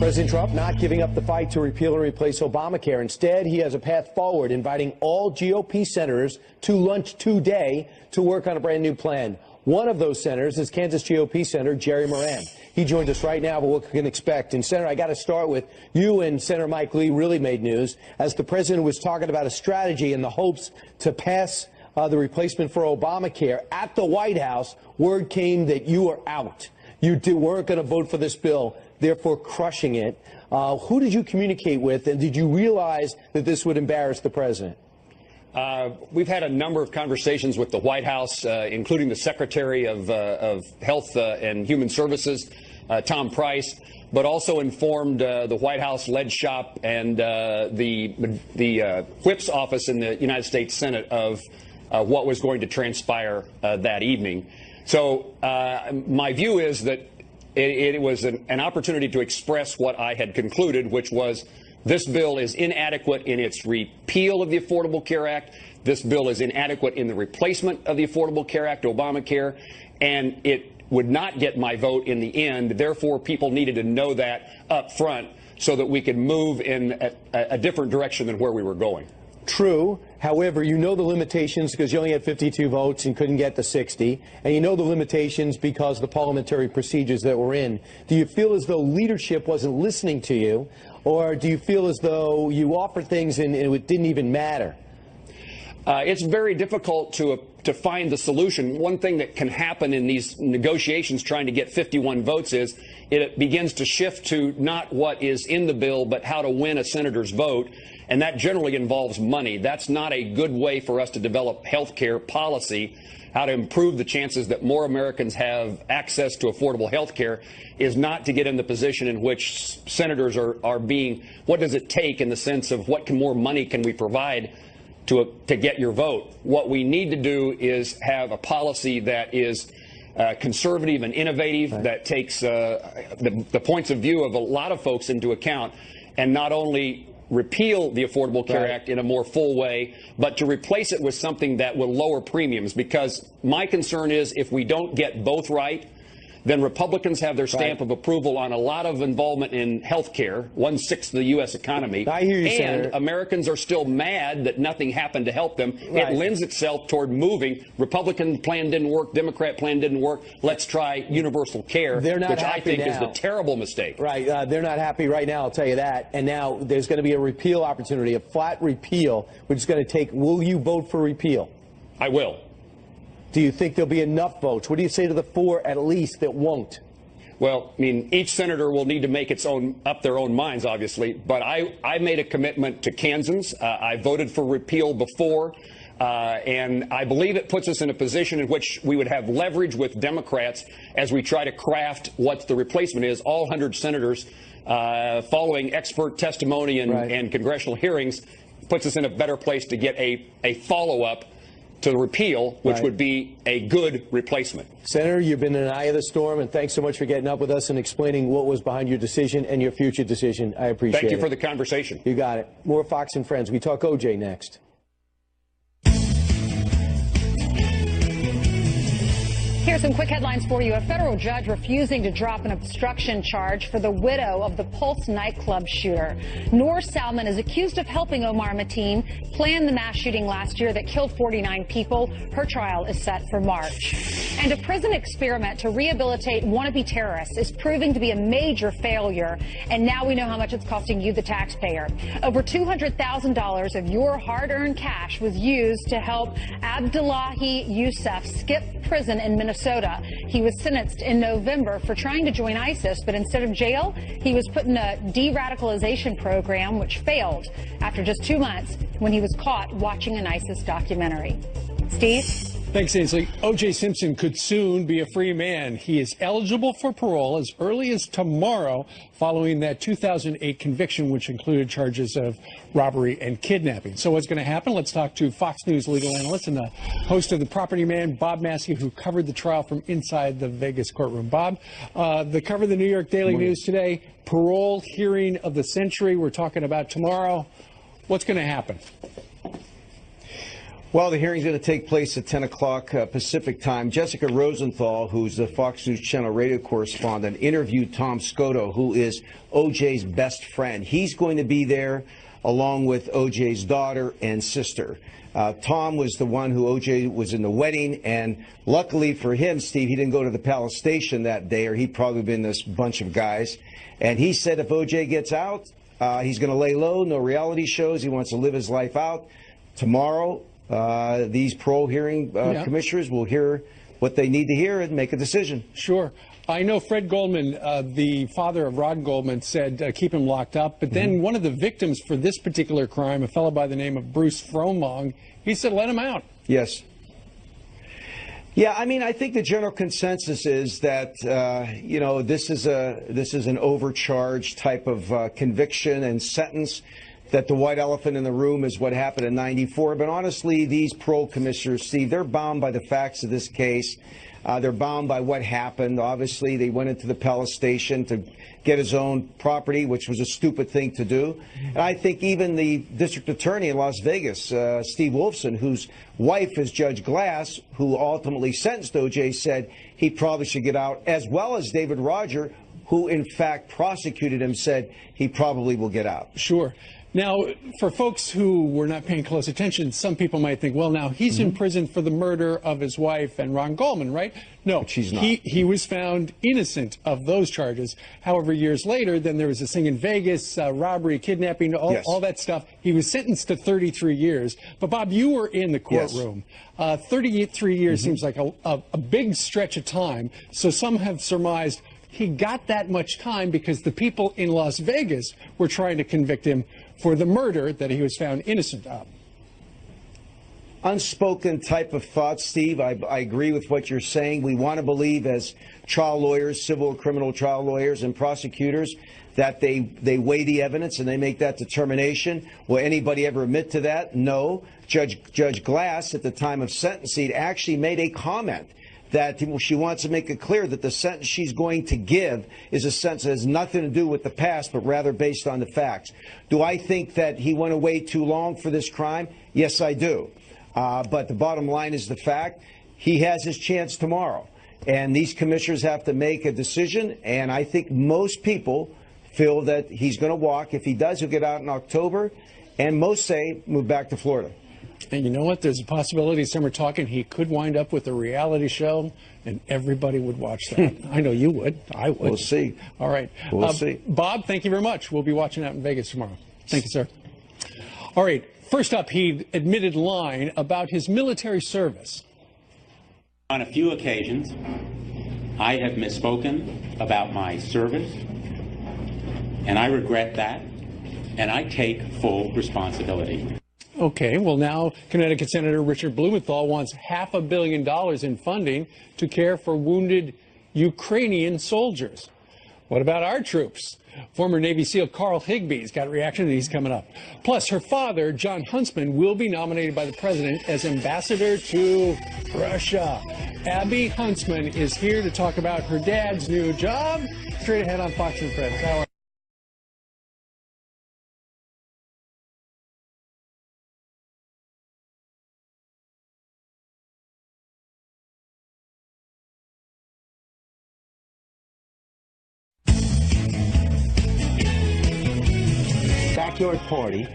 President Trump not giving up the fight to repeal and replace Obamacare. Instead, he has a path forward, inviting all GOP senators to lunch today to work on a brand new plan. One of those senators is Kansas GOP Senator Jerry Moran. He joined us right now, but what we can expect. And, Senator, I got to start with you and Senator Mike Lee really made news as the president was talking about a strategy in the hopes to pass the replacement for Obamacare. At the White House, word came that you were out. You weren't going to vote for this bill, therefore crushing it. Who did you communicate with, and did you realize that this would embarrass the president? We've had a number of conversations with the White House, including the Secretary of Health and Human Services, Tom Price, but also informed the White House-led shop and the whip's office in the United States Senate of what was going to transpire that evening. So my view is that it was an opportunity to express what I had concluded, which was this bill is inadequate in its repeal of the Affordable Care Act. This bill is inadequate in the replacement of the Affordable Care Act, Obamacare, and it would not get my vote in the end. Therefore, people needed to know that up front so that we could move in a different direction than where we were going. True. However, you know the limitations because you only had 52 votes and couldn't get the 60. And you know the limitations because of the parliamentary procedures that were in. Do you feel as though leadership wasn't listening to you? Or do you feel as though you offered things and it didn't even matter? It's very difficult to find the solution. One thing that can happen in these negotiations trying to get 51 votes is it begins to shift to not what is in the bill, but how to win a senator's vote. And that generally involves money. That's not a good way for us to develop health care policy. How to improve the chances that more Americans have access to affordable health care is not to get in the position in which senators are being, what does it take in the sense of what more money can we provide to get your vote? What we need to do is have a policy that is conservative and innovative, right, that takes the points of view of a lot of folks into account, and not only repeal the Affordable Care right. Act in a more full way, but to replace it with something that will lower premiums. Because my concern is if we don't get both right, then Republicans have their stamp of approval on a lot of involvement in health care, 1/6 of the U.S. economy. I hear you, and Senator. Americans are still mad that nothing happened to help them. Right. It lends itself toward moving. Republican plan didn't work. Democrat plan didn't work. Let's try universal care, They're not which I think now. is the terrible mistake. Right. They're not happy right now, I'll tell you that. And now there's going to be a repeal opportunity, a flat repeal, which is going to take, will you vote for repeal? I will. Do you think there'll be enough votes? What do you say to the 4 at least that won't? Well, I mean, each senator will need to make up their own minds, obviously. But I made a commitment to Kansans. I voted for repeal before, and I believe it puts us in a position in which we would have leverage with Democrats as we try to craft what the replacement is. All 100 senators, following expert testimony and congressional hearings, puts us in a better place to get a follow-up to the repeal, which would be a good replacement. Senator, you've been in an eye of the storm, and thanks so much for getting up with us and explaining what was behind your decision and your future decision. I appreciate it. Thank you for the conversation. You got it. More Fox and Friends. We talk OJ next. Here's some quick headlines for you. A federal judge refusing to drop an obstruction charge for the widow of the Pulse nightclub shooter. Noor Salman is accused of helping Omar Mateen plan the mass shooting last year that killed 49 people. Her trial is set for March. And a prison experiment to rehabilitate wannabe terrorists is proving to be a major failure. And now we know how much it's costing you, the taxpayer. Over $200,000 of your hard-earned cash was used to help Abdullahi Youssef skip prison in Minnesota. He was sentenced in November for trying to join ISIS, but instead of jail, he was put in a de-radicalization program, which failed after just 2 months when he was caught watching an ISIS documentary. Steve? Thanks, Ainsley. O.J. Simpson could soon be a free man. He is eligible for parole as early as tomorrow following that 2008 conviction, which included charges of robbery and kidnapping. So what's going to happen? Let's talk to Fox News legal analyst and the host of The Property Man, Bob Massey, who covered the trial from inside the Vegas courtroom. Bob, the cover of the New York Daily News today, parole hearing of the century. We're talking about tomorrow. What's going to happen? Well, the hearing's going to take place at 10 o'clock Pacific time. Jessica Rosenthal, who's the Fox News Channel radio correspondent, interviewed Tom Scotto, who is O.J.'s best friend. He's going to be there along with O.J.'s daughter and sister. Tom was the one who O.J. was in the wedding, and luckily for him, Steve, he didn't go to the Palace Station that day, or he'd probably been this bunch of guys. And he said if O.J. gets out, he's going to lay low, no reality shows. He wants to live his life out. Tomorrow, these parole hearing commissioners will hear what they need to hear and make a decision. Sure. I know Fred Goldman, the father of Rod Goldman, said keep him locked up. But then one of the victims for this particular crime, a fellow by the name of Bruce Fromong, he said let him out. Yes. Yeah, I mean, I think the general consensus is that, you know, this is an overcharged type of conviction and sentence, that the white elephant in the room is what happened in '94. But honestly, these parole commissioners, Steve, they're bound by the facts of this case. They're bound by what happened. Obviously, they went into the Palace Station to get his own property, which was a stupid thing to do. And I think even the district attorney in Las Vegas, Steve Wolfson, whose wife is Judge Glass, who ultimately sentenced O.J., said he probably should get out, as well as David Roger, who in fact prosecuted him, said he probably will get out. Sure. Now, for folks who were not paying close attention, some people might think, well, now he's in prison for the murder of his wife and Ron Goldman, right? No, but she's not. He was found innocent of those charges. However, years later, then there was this thing in Vegas, robbery, kidnapping, all that stuff. He was sentenced to 33 years. But, Bob, you were in the courtroom. 33 years seems like a big stretch of time. So some have surmised he got that much time because the people in Las Vegas were trying to convict him for the murder that he was found innocent of. Unspoken type of thought, Steve. I agree with what you're saying. We want to believe, as trial lawyers, civil and criminal trial lawyers and prosecutors, that they weigh the evidence and they make that determination. Will anybody ever admit to that? No. Judge Glass, at the time of sentencing, actually made a comment that she wants to make it clear that the sentence she's going to give is a sentence that has nothing to do with the past, but rather based on the facts. Do I think that he went away too long for this crime? Yes, I do. But the bottom line is the fact he has his chance tomorrow. And these commissioners have to make a decision. And I think most people feel that he's going to walk. If he does, he'll get out in October. And most say move back to Florida. And you know what? There's a possibility, some are talking, he could wind up with a reality show, and everybody would watch that. I know you would. I would. We'll see. All right. We'll see. Bob, thank you very much. We'll be watching out in Vegas tomorrow. Thank you, sir. All right. First up, he admitted lying about his military service. On a few occasions, I have misspoken about my service, and I regret that, and I take full responsibility. Okay, well now Connecticut Senator Richard Blumenthal wants $500 million in funding to care for wounded Ukrainian soldiers. What about our troops? Former Navy SEAL Carl Higby's got a reaction, and he's coming up. Plus, her father, John Huntsman, will be nominated by the president as ambassador to Russia. Abby Huntsman is here to talk about her dad's new job. Straight ahead on Fox and Friends. Backyard party.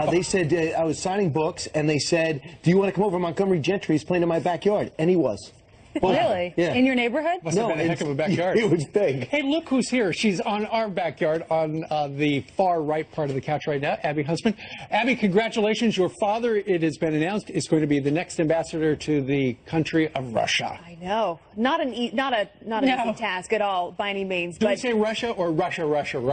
They said I was signing books, and they said, do you want to come over? Montgomery Gentry is playing in my backyard. And he was. Really? Yeah. In your neighborhood? Must have been a heck of a backyard. It was big. Hey, look who's here. She's on our backyard on the far right part of the couch right now, Abby Huntsman. Abby, congratulations. Your father, it has been announced, is going to be the next ambassador to the country of Russia. I know. Not an easy task at all by any means. Do we say Russia or Russia?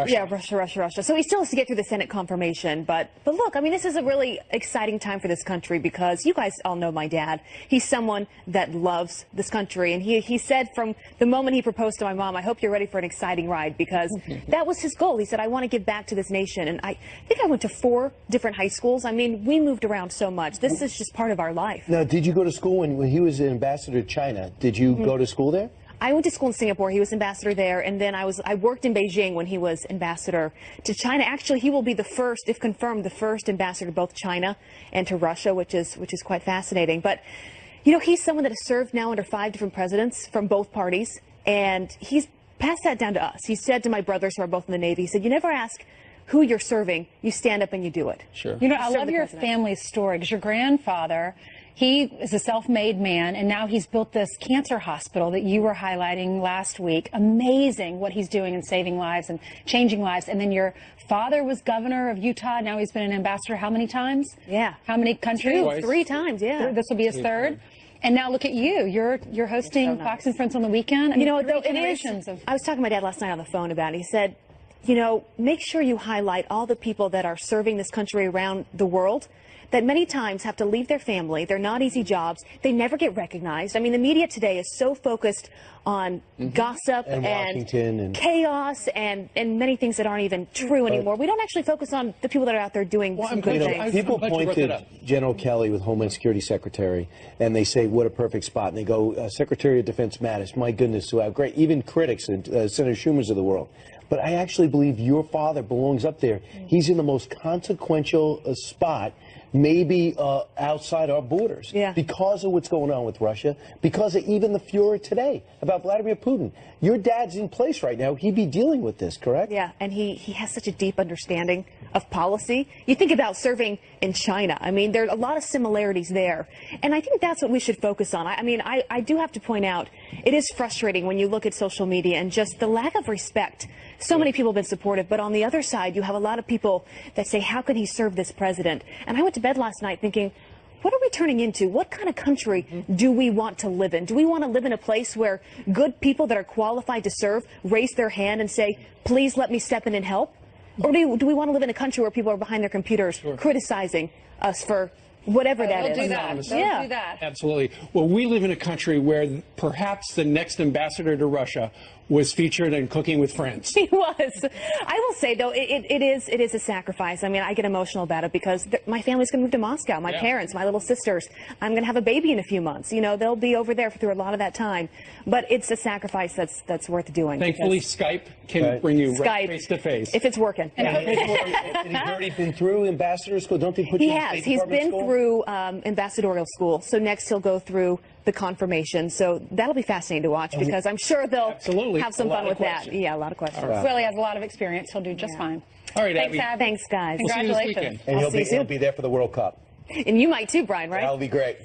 Yeah, Russia. So he still has to get through the Senate confirmation. But look, I mean, this is a really exciting time for this country because you guys all know my dad. He's someone that loves this country. And he said from the moment he proposed to my mom, I hope you're ready for an exciting ride, because that was his goal. He said, I want to give back to this nation. And I think I went to 4 different high schools. I mean, we moved around so much. This is just part of our life. Now, did you go to school when he was an ambassador to China? Did you go to school there? I went to school in Singapore. He was ambassador there, and then I worked in Beijing when he was ambassador to China. Actually, he will be the first, if confirmed, the first ambassador to both China and to Russia, which is quite fascinating. But you know, he's someone that has served now under 5 different presidents from both parties, and he's passed that down to us. He said to my brothers who are both in the Navy, he said, "You never ask who you're serving, you stand up and you do it." Sure. You know, I love your family's story, because your grandfather, he is a self-made man, and now he's built this cancer hospital that you were highlighting last week. Amazing what he's doing in saving lives and changing lives. And then your father was governor of Utah. Now he's been an ambassador how many times? Yeah. How many countries? 3 times, yeah. This will be his third. And now look at you. You're hosting Fox and Friends on the weekend. I mean, you know, though, it is. I was talking to my dad last night on the phone about it. He said, you know, make sure you highlight all the people that are serving this country around the world that many times have to leave their family. They're not easy jobs. They never get recognized. I mean, the media today is so focused on gossip and chaos and many things that aren't even true anymore. We don't actually focus on the people that are out there doing some good things. People point to General Kelly with Homeland Security Secretary, and they say, what a perfect spot. And they go, Secretary of Defense Mattis, my goodness, so great. Even critics, Senator Schumer's of the world. But I actually believe your father belongs up there. He's in the most consequential spot, maybe outside our borders, because of what's going on with Russia, because of even the furor today about Vladimir Putin. Your dad's in place right now. He'd be dealing with this, correct? Yeah, and he has such a deep understanding of policy. You think about serving in China. I mean, there are a lot of similarities there. And I think that's what we should focus on. I mean, I do have to point out, it is frustrating when you look at social media and just the lack of respect. So many people have been supportive, but on the other side, you have a lot of people that say, how can he serve this president? And I went to bed last night thinking, what are we turning into? What kind of country do we want to live in? Do we want to live in a place where good people that are qualified to serve raise their hand and say, please let me step in and help? Or do we want to live in a country where people are behind their computers criticizing us for whatever that is? Do that. Don't do that. Absolutely. Well, we live in a country where perhaps the next ambassador to Russia was featured in Cooking with Friends. He was. I will say, though, it is a sacrifice. I mean, I get emotional about it because my family's going to move to Moscow. My parents, my little sisters. I'm going to have a baby in a few months. You know, they'll be over there through a lot of that time. But it's a sacrifice that's worth doing. Thankfully, Skype can bring you right face to face. If it's working. And he's already been through ambassador school. Don't they put you in State He's Department been school? through ambassadorial school. So next he'll go through the confirmation. So that'll be fascinating to watch because I'm sure they'll have some fun with that. Yeah, a lot of questions. Well, he has a lot of experience. He'll do just fine. All right, Thanks, Abby. Abby. Thanks, guys. We'll see you this Congratulations. weekend. And he'll be there for the World Cup. And you might too, Brian, right? That'll be great.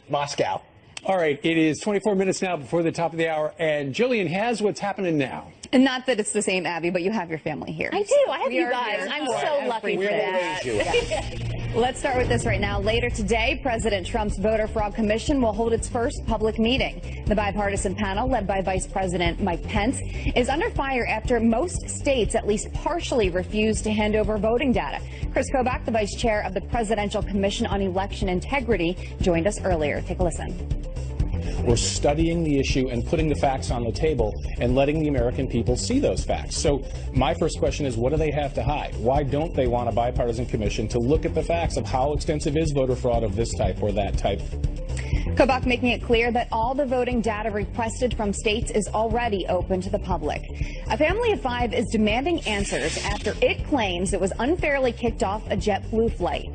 Moscow. All right, it is 24 minutes now before the top of the hour, and Jillian has what's happening now. And not that it's the same, Abby, but you have your family here. I do. I have you guys. Here. I'm so lucky for that. Let's start with this right now. Later today, President Trump's Voter Fraud Commission will hold its first public meeting. The bipartisan panel, led by Vice President Mike Pence, is under fire after most states at least partially refused to hand over voting data. Chris Kobach, the vice chair of the Presidential Commission on Election Integrity, joined us earlier. Take a listen. We're studying the issue and putting the facts on the table and letting the American people see those facts. So my first question is, what do they have to hide? Why don't they want a bipartisan commission to look at the facts of how extensive is voter fraud of this type or that type? Kobach making it clear that all the voting data requested from states is already open to the public. A family of 5 is demanding answers after it claims it was unfairly kicked off a JetBlue flight.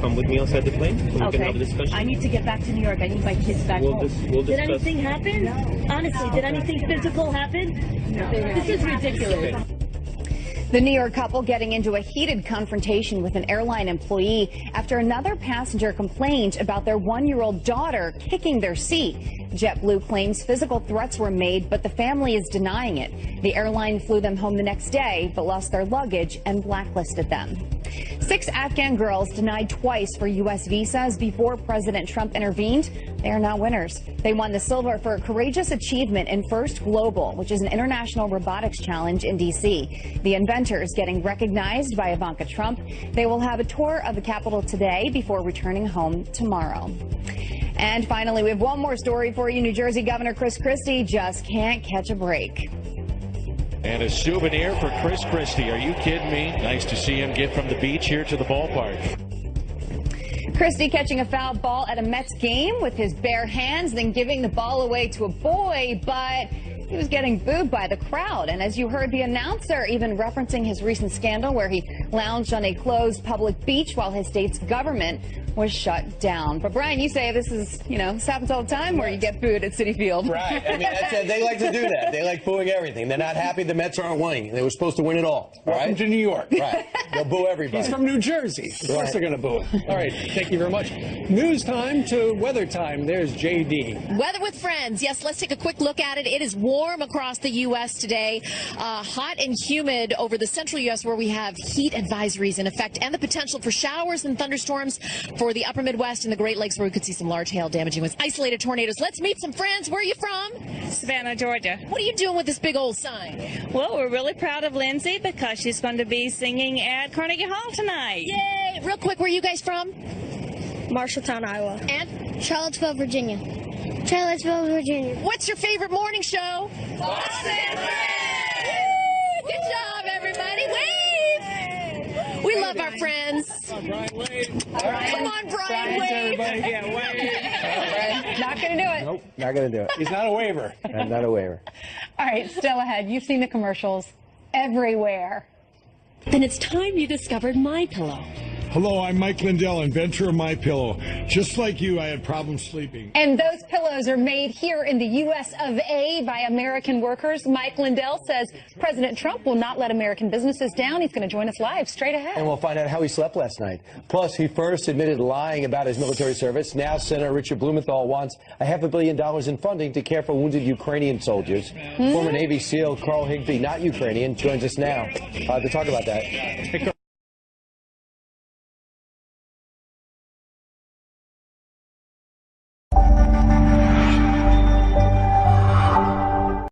Come with me outside the plane. We can have a discussion. I need to get back to New York. I need my kids back home. We'll did anything happen? No. Honestly, did anything physical happen? No. This is ridiculous. The New York couple getting into a heated confrontation with an airline employee after another passenger complained about their 1-year-old daughter kicking their seat. JetBlue claims physical threats were made, but the family is denying it. The airline flew them home the next day, but lost their luggage and blacklisted them. 6 Afghan girls denied twice for U.S. visas before President Trump intervened. They are now winners. They won the silver for a courageous achievement in First Global, which is an international robotics challenge in D.C. The inventors getting recognized by Ivanka Trump. They will have a tour of the Capitol today before returning home tomorrow. And finally, we have one more story for you. New Jersey Governor Chris Christie just can't catch a break. And a souvenir for Chris Christie. Are you kidding me? Nice to see him get from the beach here to the ballpark. Christie catching a foul ball at a Mets game with his bare hands, then giving the ball away to a boy, but he was getting booed by the crowd. And as you heard the announcer even referencing his recent scandal where he lounged on a closed public beach while his state's government was shut down. But Brian, you say this is, this happens all the time where you get booed at Citi Field. Right. I mean, they like to do that. They like booing everything. They're not happy the Mets aren't winning. They were supposed to win it all. Welcome to New York. Right. They'll boo everybody. He's from New Jersey. Of course they're going to boo him. All right. Thank you very much. News time to weather time. There's JD. Weather with friends. Yes, let's take a quick look at it. It is warm across the U.S. today. Hot and humid over the central U.S. where we have heat advisories in effect and the potential for showers and thunderstorms for the upper Midwest and the Great Lakes where we could see some large hail damaging with isolated tornadoes. Let's meet some friends. Where are you from? Savannah, Georgia. What are you doing with this big old sign? Well, we're really proud of Lindsay because she's going to be singing at Carnegie Hall tonight. Yay! Real quick, where are you guys from? Marshalltown, Iowa. And? Charlottesville, Virginia. Charlottesville, Virginia. What's your favorite morning show? Boston Red! Good job, everybody. Wave! We love our friends. Come on, Brian, wave. Come on, Brian, wave. Yeah, wave. Not going to do it. Nope, not going to do it. He's not a waiver. Not a waiver. All right, still ahead. You've seen the commercials everywhere. Then it's time you discovered MyPillow. Hello, I'm Mike Lindell, inventor of MyPillow. Just like you, I had problems sleeping. And those pillows are made here in the U.S. of A. by American workers. Mike Lindell says President Trump will not let American businesses down. He's going to join us live straight ahead. And we'll find out how he slept last night. Plus, he first admitted lying about his military service. Now, Senator Richard Blumenthal wants $500 million in funding to care for wounded Ukrainian soldiers. Former Navy SEAL Carl Higbee, not Ukrainian, joins us now to talk about that.